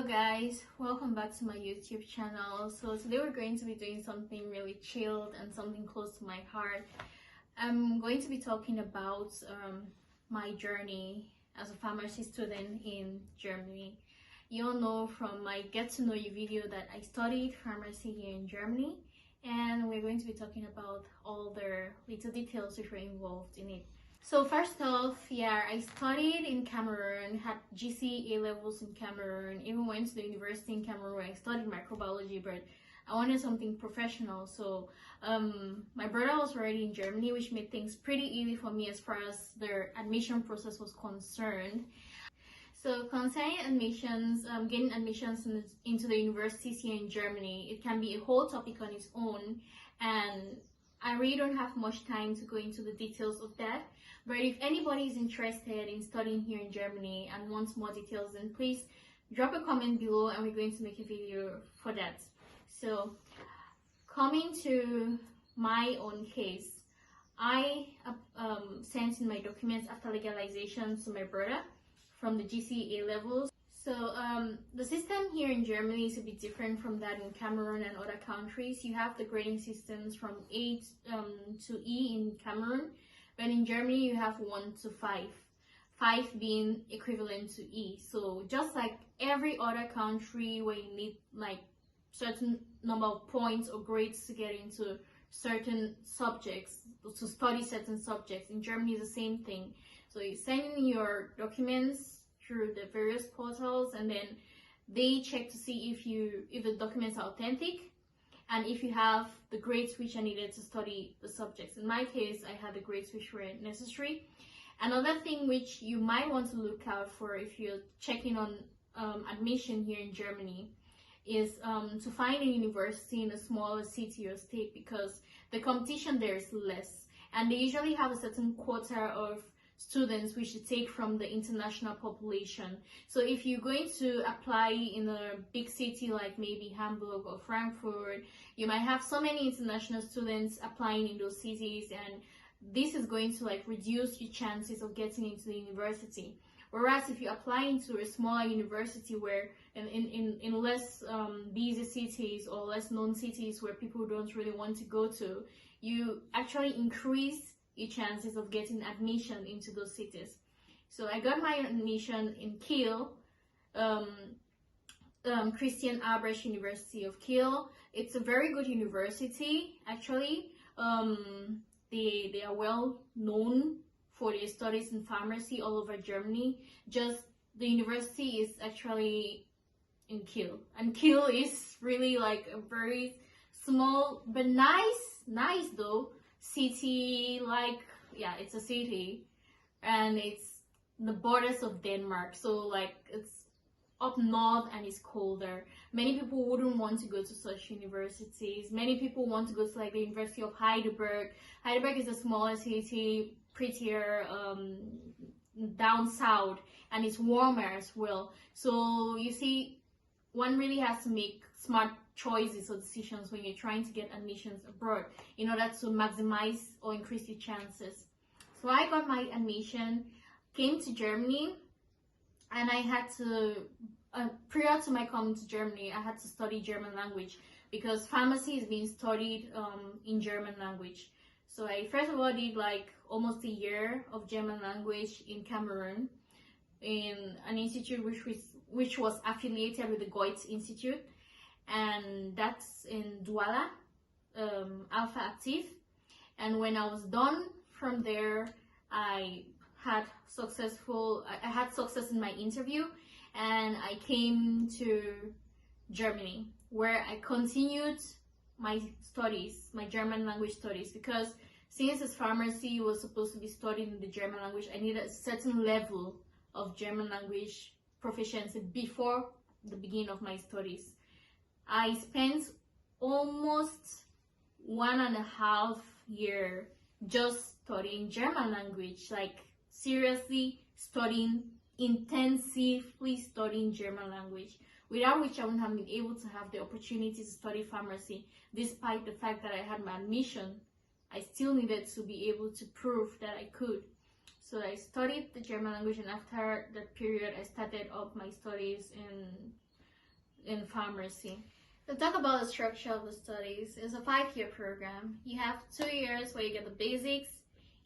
Hello guys, welcome back to my YouTube channel. So today we're going to be doing something really chilled and something close to my heart. I'm going to be talking about my journey as a pharmacy student in Germany. You all know from my get to know you video that I studied pharmacy here in Germany, and we're going to be talking about all the little details which were involved in it. So first off, I studied in Cameroon, had GC A levels in Cameroon, even went to the university in Cameroon where I studied microbiology, but I wanted something professional. So my brother was already in Germany, which made things pretty easy for me as far as the admission process was concerned. So concerning admissions, getting admissions into the universities here in Germany, it can be a whole topic on its own, and I really don't have much time to go into the details of that. But if anybody is interested in studying here in Germany and wants more details, then please drop a comment below and we're going to make a video for that. So coming to my own case, I sent in my documents after legalization to my brother from the GCA levels. So the system here in Germany is a bit different from that in Cameroon and other countries. You have the grading systems from A to E in Cameroon, but in Germany you have 1 to 5, 5 being equivalent to E. So just like every other country where you need like certain number of points or grades to get into certain subjects, to study certain subjects, in Germany is the same thing. So you send in your documents through the various portals, and then they check to see if the documents are authentic and if you have the grades which are needed to study the subjects. In my case, I had the grades which were necessary. Another thing which you might want to look out for if you're checking on admission here in Germany is to find a university in a smaller city or state, because the competition there is less, and they usually have a certain quota of students we should take from the international population. So if you're going to apply in a big city like maybe Hamburg or Frankfurt, you might have so many international students applying in those cities, and this is going to like reduce your chances of getting into the university. Whereas if you apply into a smaller university where in less busy cities or less known cities where people don't really want to go to, you actually increase your chances of getting admission into those cities. So I got my admission in Kiel, Christian Albrecht University of Kiel. It's a very good university, actually. They are well known for their studies in pharmacy all over Germany. Just the university is actually in Kiel, and Kiel is really like a very small but nice though city. Like, yeah, it's a city and it's the borders of Denmark, so like it's up north and it's colder. Many people wouldn't want to go to such universities. Many people want to go to like the University of Heidelberg. Heidelberg is a smaller city, prettier, down south, and it's warmer as well. So you see, one really has to make smart choices or decisions when you're trying to get admissions abroad in order to maximize or increase your chances. So I got my admission, came to Germany, and I had to, prior to my coming to Germany, I had to study German language because pharmacy is being studied in German language. So I first of all did like almost a year of German language in Cameroon in an institute which was affiliated with the Goethe Institute, and that's in Douala, Alpha Active. And when I was done from there, I had success in my interview, and I came to Germany, where I continued my studies, my German language studies, because since this pharmacy was supposed to be studied in the German language, I needed a certain level of German language proficiency before the beginning of my studies. I spent almost 1.5 years just studying German language, like seriously studying, intensively studying German language, without which I wouldn't have been able to have the opportunity to study pharmacy. Despite the fact that I had my admission, I still needed to be able to prove that I could. So I studied the German language, and after that period I started up my studies in in pharmacy. To talk about the structure of the studies, it's a 5-year program. You have 2 years where you get the basics,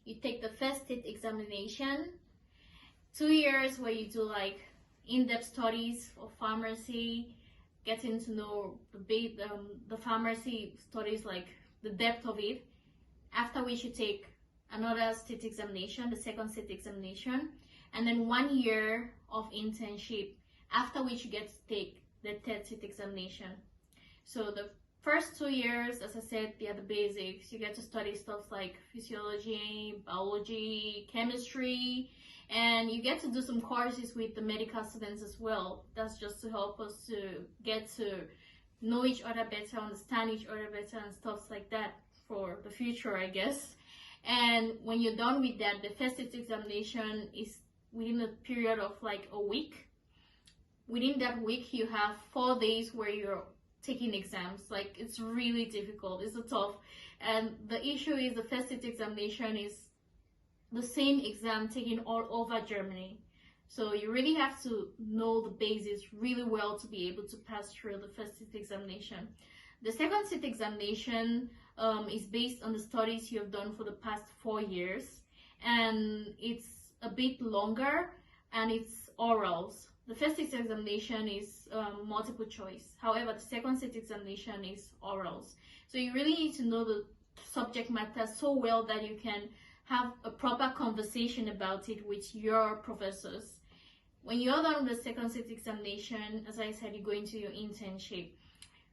you take the first state examination, 2 years where you do like in-depth studies of pharmacy, getting to know the pharmacy studies, like the depth of it, after which you take another state examination, the second state examination, and then 1 year of internship, after which you get to take the third state examination. So the first 2 years, as I said, they are the basics. You get to study stuff like physiology, biology, chemistry, and you get to do some courses with the medical students as well. That's just to help us to get to know each other better, understand each other better, and stuff like that for the future, I guess. And when you're done with that, the first state examination is within a period of like a week. Within that week, you have 4 days where you're taking exams. Like, it's really difficult, it's so tough. And the issue is the first state examination is the same exam taken all over Germany. So you really have to know the basics really well to be able to pass through the first state examination. The second state examination is based on the studies you have done for the past 4 years, and it's a bit longer, and it's orals. The first state examination is multiple choice. However, the second state examination is orals. So you really need to know the subject matter so well that you can have a proper conversation about it with your professors. When you're done with the second state examination, as I said, you go into your internship.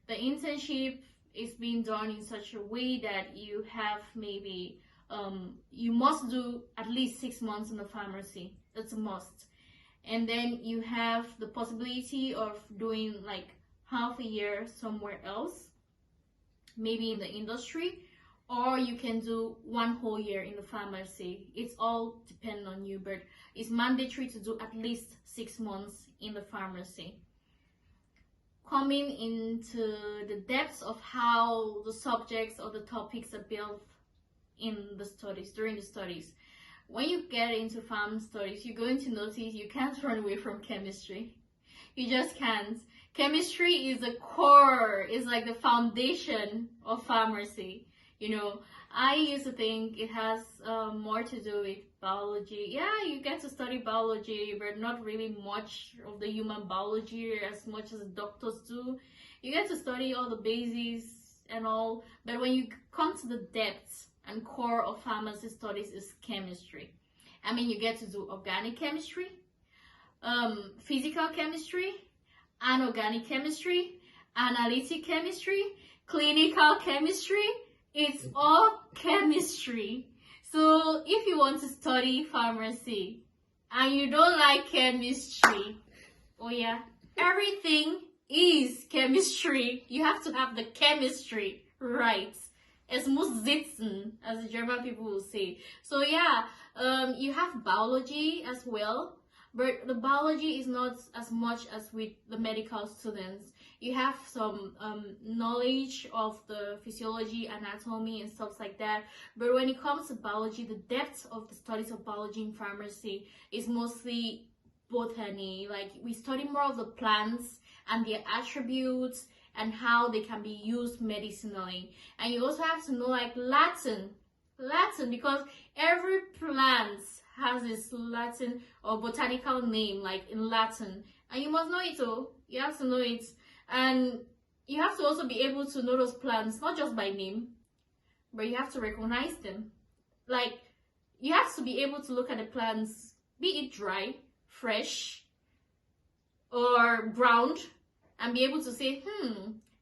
The internship is being done in such a way that you have maybe, you must do at least 6 months in the pharmacy. That's a must. And then you have the possibility of doing like half a year somewhere else, maybe in the industry, or you can do 1 whole year in the pharmacy. It's all dependent on you, but it's mandatory to do at least 6 months in the pharmacy. Coming into the depths of how the subjects or the topics are built in the studies, during the studies. When you get into pharm studies, you're going to notice you can't run away from chemistry. You just can't. Chemistry is the core, it's like the foundation of pharmacy. You know, I used to think it has more to do with biology. Yeah, you get to study biology, but not really much of the human biology as much as the doctors do. You get to study all the basics and all, but when you come to the depths and core of pharmacy studies is chemistry. I mean, you get to do organic chemistry, physical chemistry, inorganic chemistry, analytic chemistry, clinical chemistry. It's all chemistry. So if you want to study pharmacy and you don't like chemistry, oh yeah, everything is chemistry. You have to have the chemistry right. Es muss sitzen, as the German people will say. So yeah, you have biology as well, but the biology is not as much as with the medical students. You have some knowledge of the physiology, anatomy, and stuff like that. But when it comes to biology, the depth of the studies of biology in pharmacy is mostly botany. Like, we study more of the plants and their attributes and how they can be used medicinally. And you also have to know like Latin, because every plant has its Latin or botanical name, like in Latin, and you must know it. Oh, you have to know it. And you have to also be able to know those plants, not just by name, but you have to recognize them. Like, you have to be able to look at the plants, be it dry, fresh, or browned, and be able to say,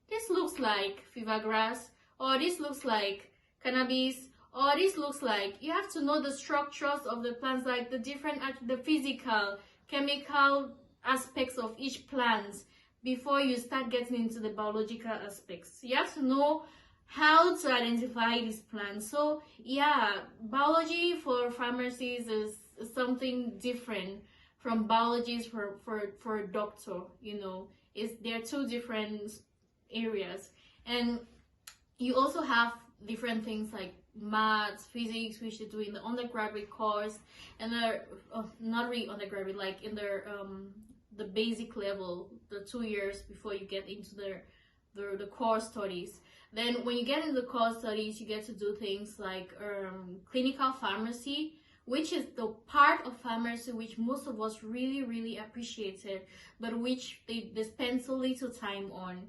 this looks like fever grass, or this looks like cannabis, or this looks like, you have to know the structures of the plants, like the physical, chemical aspects of each plant before you start getting into the biological aspects. You have to know how to identify these plants. So yeah, biology for pharmacies is something different from biology for a doctor. You know, there are 2 different areas. And you also have different things like maths, physics, which they do in the undergraduate course, and not really undergraduate, like in their the basic level, the 2 years before you get into the core studies. Then when you get into the core studies, you get to do things like clinical pharmacy, which is the part of pharmacy which most of us really appreciated, but which they spend so little time on.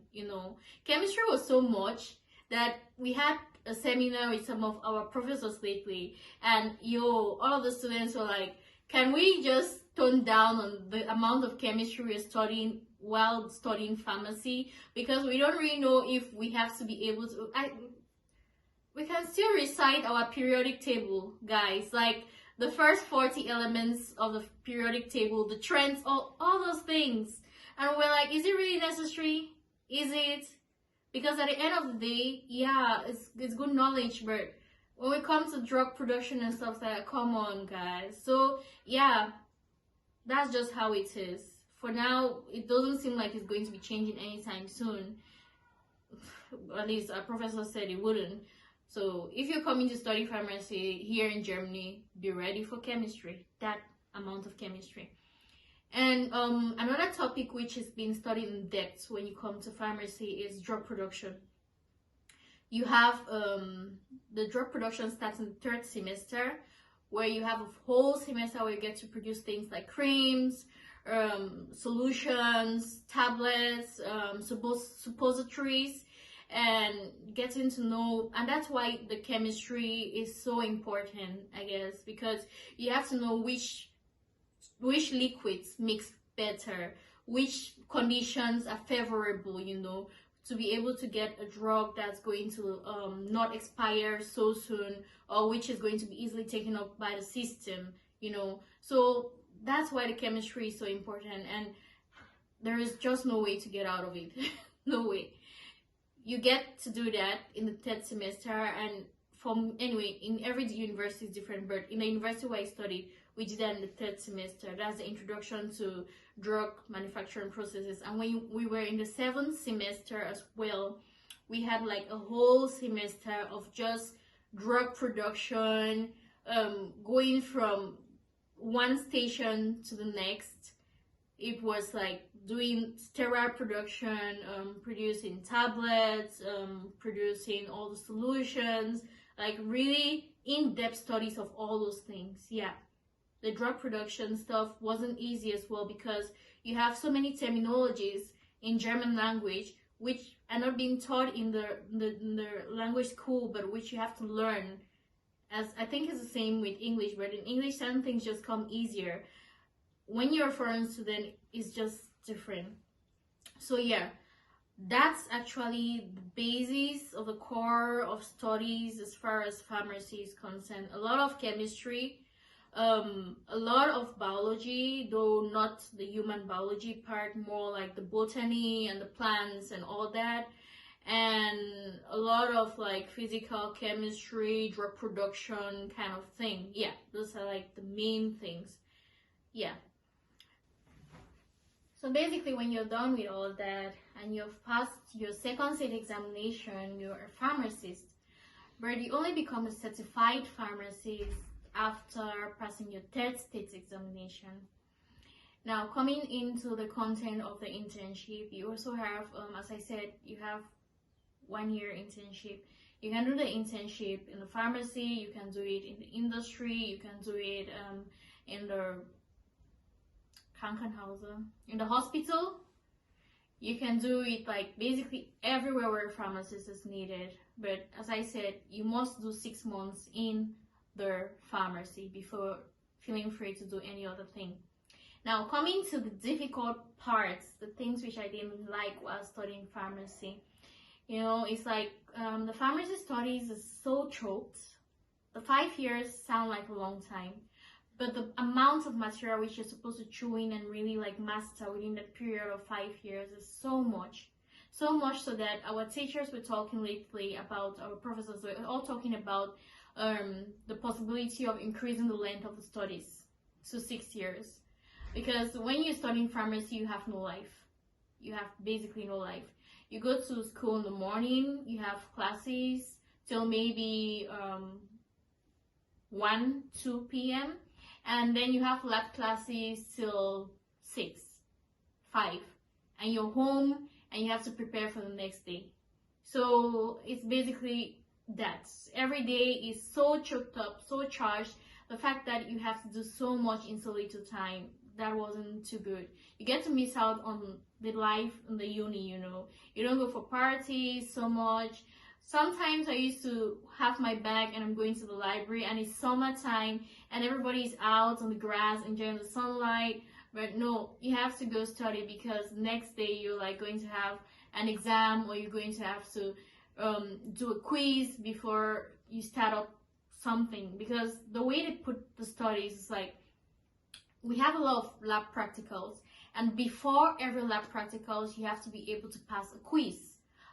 Chemistry was so much that we had a seminar with some of our professors lately, and all of the students were like, can we just tone down on the amount of chemistry we're studying while studying pharmacy, because we don't really know if we have to be able to. We can still recite our periodic table, guys, like the first 40 elements of the periodic table, the trends, all those things, and we're like, is it really necessary? Is it? Because at the end of the day, yeah, it's good knowledge, but when it comes to drug production and stuff like that, come on, guys. So yeah, that's just how it is. For now, it doesn't seem like it's going to be changing anytime soon. At least our professor said it wouldn't. So if you're coming to study pharmacy here in Germany, be ready for chemistry, that amount of chemistry. And another topic which is being studied in depth when you come to pharmacy is drug production. You have the drug production starts in the 3rd semester, where you have a whole semester where you get to produce things like creams, solutions, tablets, suppositories, and getting to know. And that's why the chemistry is so important, I guess, because you have to know which liquids mix better, which conditions are favorable, to be able to get a drug that's going to not expire so soon, or which is going to be easily taken up by the system, So that's why the chemistry is so important, and there is just no way to get out of it. No way. You get to do that in the 3rd semester, and anyway, in every university is different, but in the university where I studied, we did that in the 3rd semester. That's the introduction to drug manufacturing processes. And when we were in the 7th semester as well, we had like a whole semester of just drug production, going from one station to the next. It was like doing sterile production, producing tablets, producing all the solutions, like really in-depth studies of all those things. Yeah, the drug production stuff wasn't easy as well, because you have so many terminologies in German language which are not being taught in the language school, but which you have to learn. As I think it's the same with English, but in English some things just come easier. When you're a foreign student, it's just different. So yeah, that's actually the basis of the core of studies as far as pharmacy is concerned. A lot of chemistry, a lot of biology, though not the human biology part, more like the botany and the plants and all that, and a lot of like physical chemistry, drug production kind of thing. Yeah, those are like the main things. Yeah. So basically, when you're done with all that and you've passed your 2nd state examination, you're a pharmacist. But you only become a certified pharmacist after passing your 3rd state examination. Now, coming into the content of the internship, you also have, as I said, you have 1 year internship. You can do the internship in the pharmacy, you can do it in the industry, you can do it in the Krankenhaus, in the hospital. You can do it like basically everywhere where a pharmacist is needed. But as I said, you must do 6 months in the pharmacy before feeling free to do any other thing. Now, coming to the difficult parts, the things which I didn't like while studying pharmacy, it's like the pharmacy studies is so choked. The 5 years sound like a long time, but the amount of material which you're supposed to chew in and really like master within that period of 5 years is so much so that our teachers were talking lately about, our professors were all talking about the possibility of increasing the length of the studies to 6 years, because when you're studying pharmacy, you have no life. You have basically no life. You go to school in the morning, you have classes till maybe 1-2 p.m. and then you have lab classes till 6. 5 and you're home and you have to prepare for the next day. So it's basically that. Every day is so choked up, so charged. The fact that you have to do so much in so little time, that wasn't too good. You get to miss out on the life in the uni, you know. You don't go for parties so much. Sometimes I used to have my bag and I'm going to the library and it's summertime and everybody's out on the grass enjoying the sunlight. But no, you have to go study because next day you're like going to have an exam or you're going to have to do a quiz before you start up something. Because the way they put the studies is like, we have a lot of lab practicals, and before every lab practicals you have to be able to pass a quiz,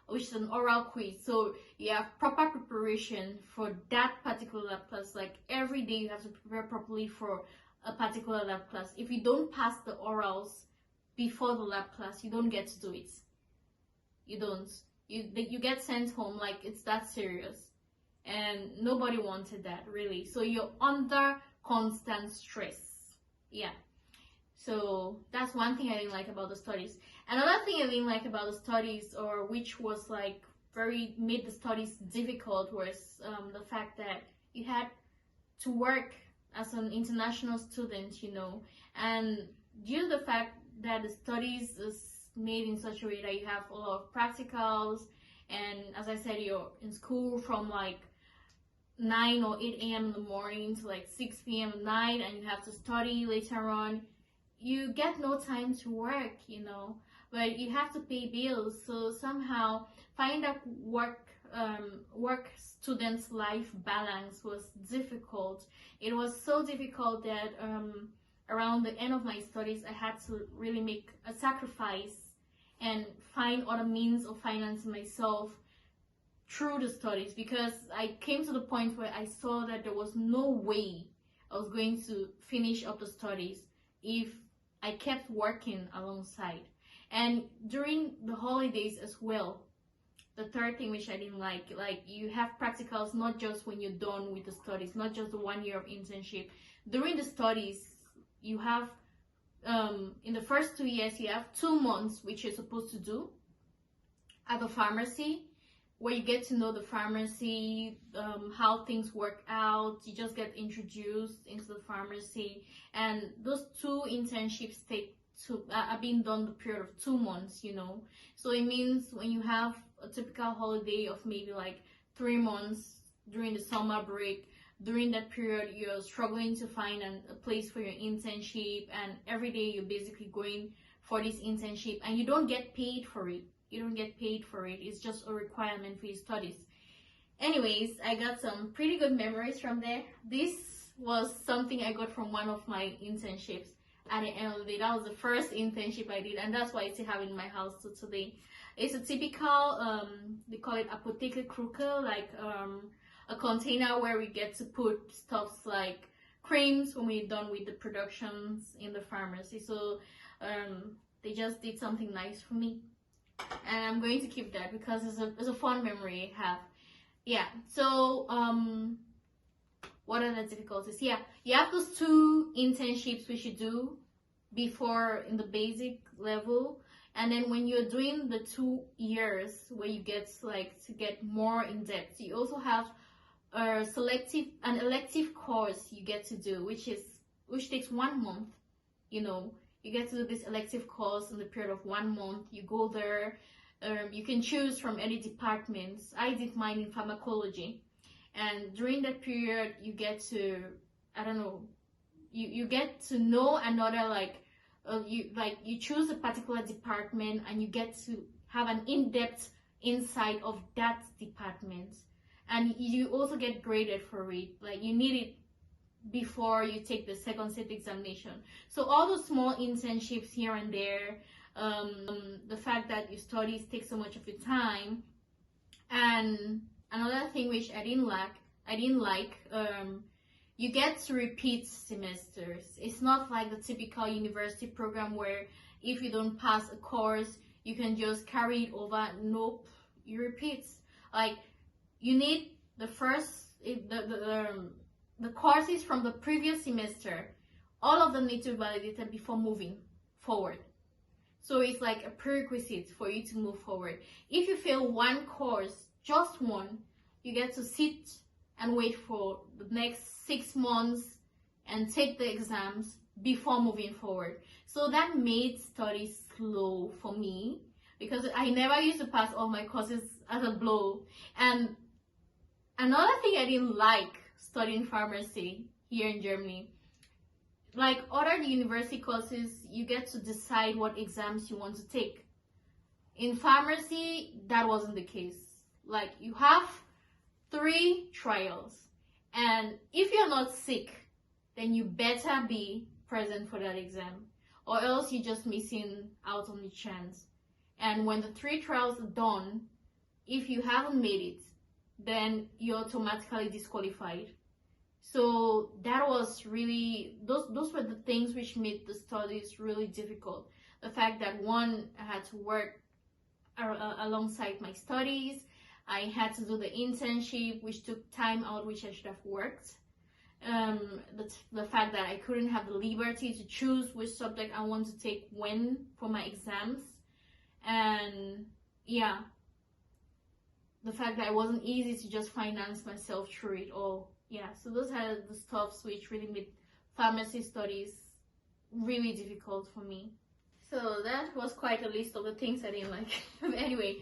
which is an oral quiz. So you have proper preparation for that particular lab class. Like every day you have to prepare properly for a particular lab class. If you don't pass the orals before the lab class, you don't get to do it. You don't. You get sent home. Like, it's that serious, and nobody wanted that, really. So you're under constant stress. Yeah. So that's one thing I didn't like about the studies. Another thing I didn't like about the studies, or which was like made the studies difficult, was the fact that you had to work as an international student, you know, and due to the fact that the studies is made in such a way that you have a lot of practicals, and as I said, you're in school from like 9 or 8 a.m. in the morning to like 6 p.m. at night, and you have to study later on. You get no time to work, you know, but you have to pay bills. So somehow find that work students life balance was difficult. It was so difficult that around the end of my studies I had to really make a sacrifice and find other means of financing myself through the studies, because I came to the point where I saw that there was no way I was going to finish up the studies if I kept working alongside. And during the holidays as well, the third thing which I didn't like you have practicals not just when you're done with the studies, not just the 1 year of internship. During the studies, you have in the first 2 years you have 2 months which you're supposed to do at the pharmacy, where you get to know the pharmacy, how things work out. You just get introduced into the pharmacy, and those 2 internships are being done the period of 2 months, you know. So it means when you have a typical holiday of maybe like 3 months during the summer break, during that period you're struggling to find a place for your internship, and every day you're basically going for this internship and you don't get paid for it. You don't get paid for it. It's just a requirement for your studies. Anyways, I got some pretty good memories from there. This was something I got from one of my internships at the end of the day. That was the first internship I did, and that's why I still have it in my house till today. It's a typical, they call it apotheke kruke, like a container where we get to put stuffs like creams when we're done with the productions in the pharmacy. So they just did something nice for me, and I'm going to keep that because it's a fun memory I have. Yeah, so what are the difficulties? Yeah, you have those 2 internships which you do before in the basic level, and then when you're doing the 2 years where you get to get more in depth, you also have an elective course you get to do, which takes 1 month. You know, you get to do this elective course in the period of 1 month. You go there, you can choose from any departments. I did mine in pharmacology, and during that period you get to, I don't know, you get to know another, you choose a particular department and you get to have an in-depth insight of that department, and you also get graded for it. Like, you need it before you take the second set examination. So all those small internships here and there, the fact that your studies take so much of your time, and another thing which I didn't like, you get to repeat semesters. It's not like the typical university program where if you don't pass a course you can just carry it over. Nope, you repeat. Like, you need the courses from the previous semester, all of them need to be validated before moving forward. So it's like a prerequisite for you to move forward. If you fail one course, just one, you get to sit and wait for the next 6 months and take the exams before moving forward. So that made studies slow for me, because I never used to pass all my courses as a blow. And another thing I didn't like studying pharmacy here in Germany, like other university courses, you get to decide what exams you want to take. In pharmacy, that wasn't the case. Like, you have 3 trials, and if you're not sick, then you better be present for that exam, or else you're just missing out on the chance. And when the 3 trials are done, if you haven't made it, then you're automatically disqualified. So that was really, those were the things which made the studies really difficult. The fact that, one, I had to work alongside my studies. I had to do the internship, which took time out, which I should have worked. The fact that I couldn't have the liberty to choose which subject I want to take when for my exams. And yeah, the fact that it wasn't easy to just finance myself through it all. Yeah, so those are the stuffs which really made pharmacy studies really difficult for me. So that was quite a list of the things I didn't like. Anyway,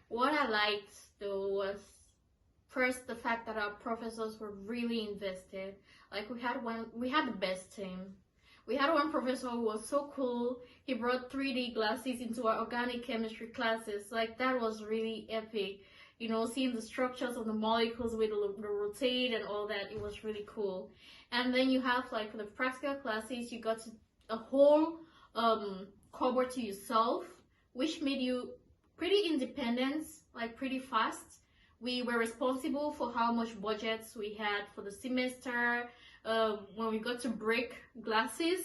what I liked though was, first, the fact that our professors were really invested. Like, we had the best team. We had one professor who was so cool. He brought 3D glasses into our organic chemistry classes. Like, that was really epic. You know, seeing the structures of the molecules with the rotate and all that, it was really cool. And then you have, like, for the practical classes, you got a whole cupboard to yourself, which made you pretty independent, like pretty fast. We were responsible for how much budgets we had for the semester. When we got to break glasses,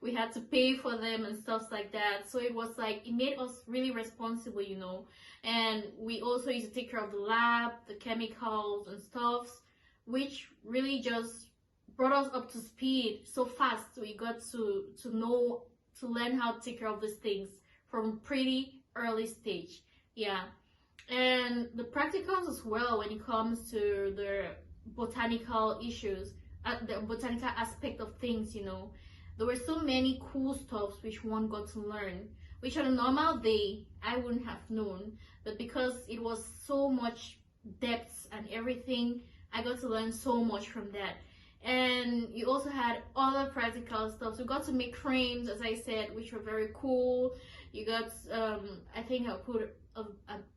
we had to pay for them and stuff like that. So it was like, it made us really responsible, you know. And we also used to take care of the lab, the chemicals and stuffs, which really just brought us up to speed so fast. We got to learn how to take care of these things from pretty early stage. Yeah. And the practicals as well, when it comes to the botanical issues, the botanical aspect of things, you know. There were so many cool stuffs which one got to learn, which on a normal day I wouldn't have known, but because it was so much depth and everything, I got to learn so much from that. And you also had other practical stuff. So we got to make frames, as I said, which were very cool. You got, I think I'll put a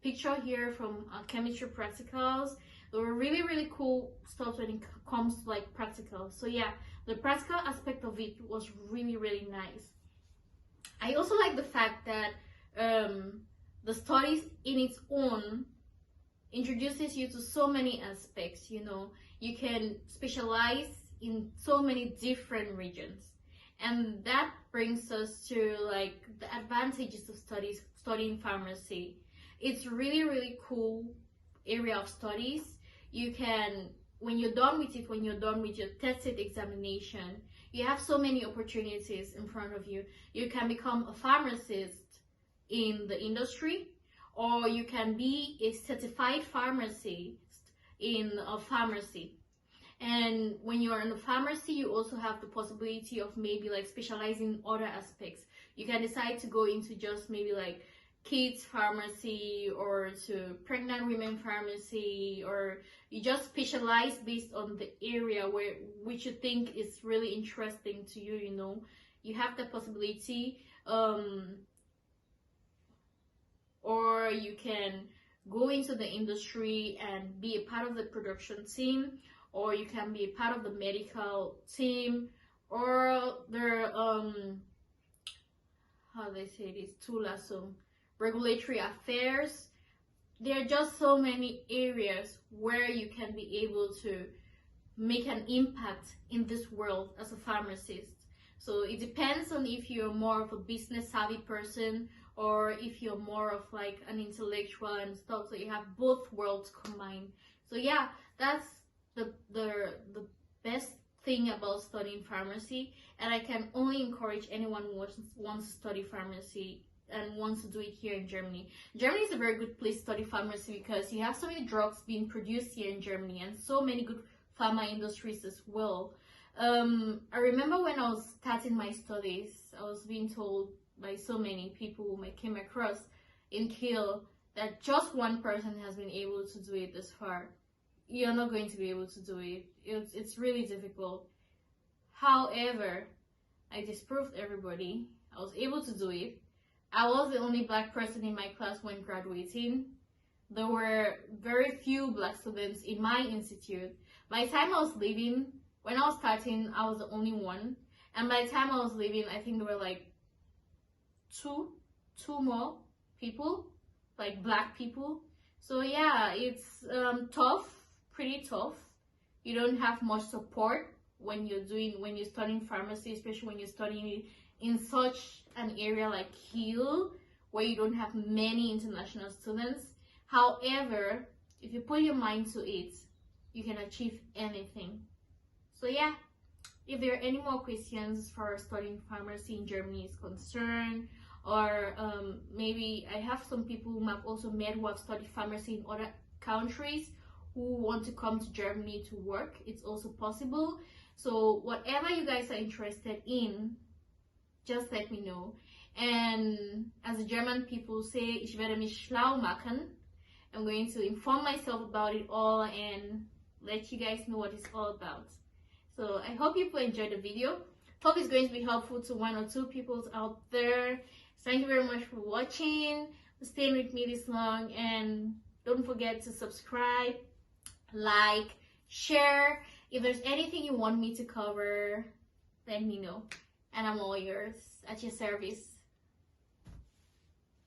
picture here from our chemistry practicals. They were really, really cool stuff when it comes to like practicals. So yeah, the practical aspect of it was really, really nice. I also like the fact that the studies in its own introduces you to so many aspects. You know, you can specialize in so many different regions, and that brings us to like the advantages of studying pharmacy. It's really, really cool area of studies. You can, when you're done with it, when you're done with your tested examination, you have so many opportunities in front of you. You can become a pharmacist in the industry, or you can be a certified pharmacist in a pharmacy. And when you're in a pharmacy, you also have the possibility of maybe like specializing in other aspects. You can decide to go into just maybe like kids pharmacy, or to pregnant women pharmacy, or you just specialize based on the area which you think is really interesting to you. You know, you have the possibility. Or you can go into the industry and be a part of the production team, or you can be a part of the medical team, or the how do they say this, regulatory affairs. There are just so many areas where you can be able to make an impact in this world as a pharmacist. So it depends on if you're more of a business savvy person, or if you're more of like an intellectual and stuff. So you have both worlds combined. So yeah, that's the best thing about studying pharmacy, and I can only encourage anyone who wants to study pharmacy and wants to do it here in Germany. Germany is a very good place to study pharmacy because you have so many drugs being produced here in Germany and so many good pharma industries as well. I remember when I was starting my studies, I was being told by so many people whom I came across in Kiel that just one person has been able to do it this far. You're not going to be able to do it. It's really difficult. However, I disproved everybody. I was able to do it. I was the only black person in my class when graduating. There were very few black students in my institute. By the time I was leaving, when I was starting, I was the only one. And by the time I was leaving, I think there were like two more people, like black people. So yeah, it's tough, pretty tough. You don't have much support when you're studying pharmacy, especially when you're studying in such an area like Kiel, where you don't have many international students. However, if you put your mind to it, you can achieve anything. So yeah, if there are any more questions for studying pharmacy in Germany is concerned, or maybe I have some people whom I've also met who have studied pharmacy in other countries who want to come to Germany to work, it's also possible. So whatever you guys are interested in, just let me know. And as the German people say, ich werde mich schlau machen. I'm going to inform myself about it all and let you guys know what it's all about. So I hope you enjoyed the video. Hope it's going to be helpful to one or two people out there. Thank you very much for watching, for staying with me this long, and don't forget to subscribe, like, share. If there's anything you want me to cover, let me know, and I'm all yours, at your service.